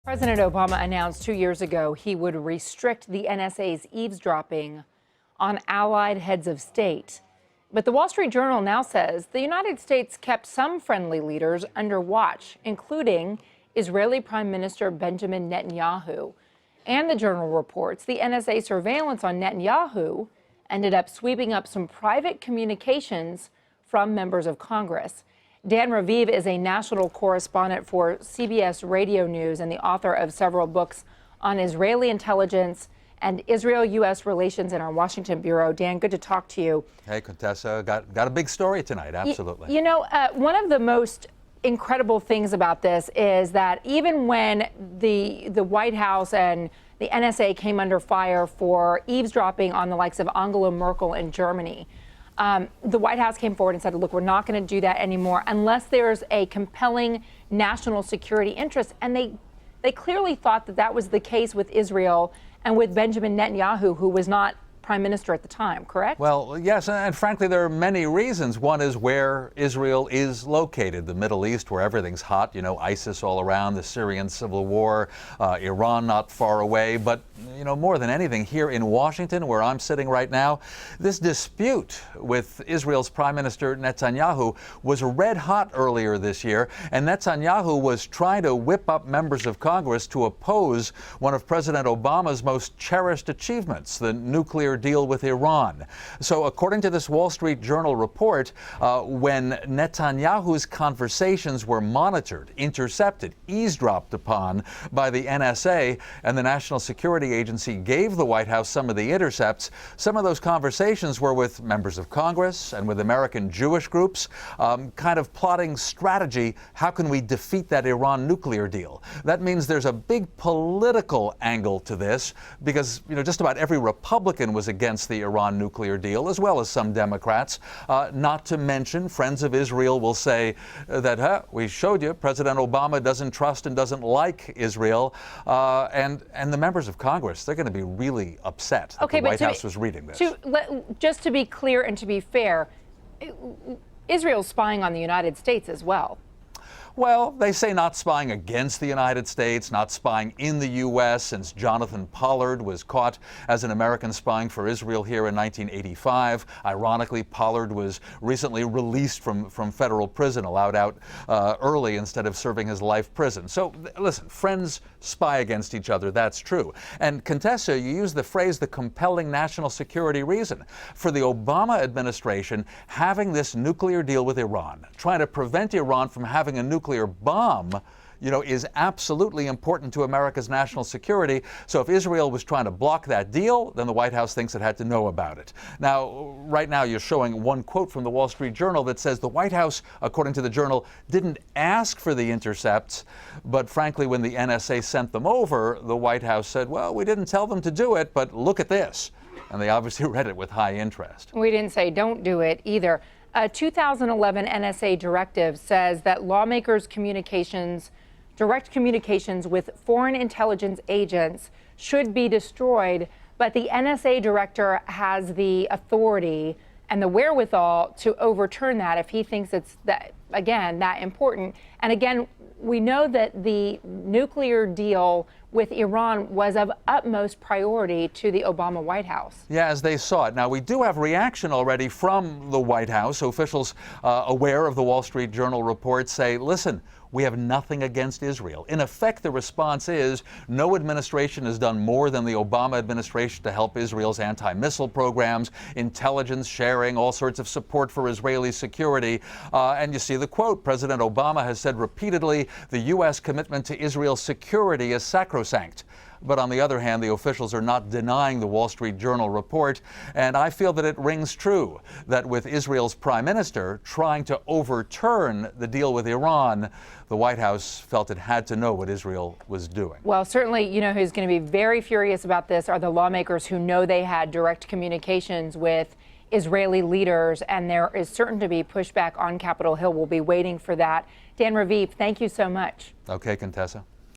President Obama announced 2 years ago he would restrict the NSA's eavesdropping on allied heads of state. But the Wall Street Journal now says the United States kept some friendly leaders under watch, including Israeli Prime Minister Benjamin Netanyahu. And the Journal reports the NSA surveillance on Netanyahu ended up sweeping up some private communications from members of Congress. Dan Raviv is a national correspondent for CBS Radio News and the author of several books on Israeli intelligence and Israel-U.S. relations in our Washington bureau. Dan, good to talk to you. Hey, Contessa, got a big story tonight, absolutely. You know, one of the most incredible things about this is that even when the White House and the NSA came under fire for eavesdropping on the likes of Angela Merkel in Germany, the White House came forward and said, look, we're not going to do that anymore unless there's a compelling national security interest. And they clearly thought that that was the case with Israel and with Benjamin Netanyahu, who was not prime minister at the time, correct? Well, yes, and frankly, there are many reasons. One is where Israel is located, the Middle East, where everything's hot, you know, ISIS all around, the Syrian civil war, Iran not far away. But, you know, more than anything, here in Washington, where I'm sitting right now, this dispute with Israel's Prime Minister Netanyahu was red hot earlier this year, and Netanyahu was trying to whip up members of Congress to oppose one of President Obama's most cherished achievements, the nuclear deal with Iran. So according to this Wall Street Journal report, when Netanyahu's conversations were monitored, intercepted, eavesdropped upon by the NSA, and the National Security Agency gave the White House some of the intercepts, some of those conversations were with members of Congress and with American Jewish groups, kind of plotting strategy. How can we defeat that Iran nuclear deal? That means there's a big political angle to this because, you know, just about every Republican was against the Iran nuclear deal, as well as some Democrats. Not to mention, friends of Israel will say that, we showed you, President Obama doesn't trust and doesn't like Israel. And the members of Congress, they're going to be really upset that the White House was reading this. Just to be clear and to be fair, Israel's spying on the United States as well. Well, they say not spying against the United States, not spying in the U.S., since Jonathan Pollard was caught as an American spying for Israel here in 1985. Ironically, Pollard was recently released from federal prison, allowed out early instead of serving his life prison. So, listen, friends spy against each other, that's true. And Contessa, you used the phrase the compelling national security reason. For the Obama administration, having this nuclear deal with Iran, trying to prevent Iran from having a nuclear bomb, you know, is absolutely important to America's national security. So if Israel was trying to block that deal, then the White House thinks it had to know about it. Now, right now, you're showing one quote from the Wall Street Journal that says the White House, according to the Journal, didn't ask for the intercepts. But frankly, when the NSA sent them over, the White House said, well, we didn't tell them to do it, but look at this. And they obviously read it with high interest. We didn't say don't do it either. A 2011 NSA directive says that lawmakers' direct communications with foreign intelligence agents should be destroyed, but the NSA director has the authority and the wherewithal to overturn that if he thinks it's that important. And again, we know that the nuclear deal with Iran was of utmost priority to the Obama White House. Yeah, as they saw it. Now, we do have reaction already from the White House. Officials aware of the Wall Street Journal report say, listen, we have nothing against Israel. In effect, the response is no administration has done more than the Obama administration to help Israel's anti-missile programs, intelligence sharing, all sorts of support for Israeli security. And you see the quote, President Obama has said repeatedly, the U.S. commitment to Israel's security is sacrosanct. But on the other hand, the officials are not denying the Wall Street Journal report. And I feel that it rings true that with Israel's prime minister trying to overturn the deal with Iran, the White House felt it had to know what Israel was doing. Well, certainly, you know, who's going to be very furious about this are the lawmakers who know they had direct communications with Israeli leaders, and there is certain to be pushback on Capitol Hill. We'll be waiting for that. Dan Raviv, thank you so much. Okay, Contessa.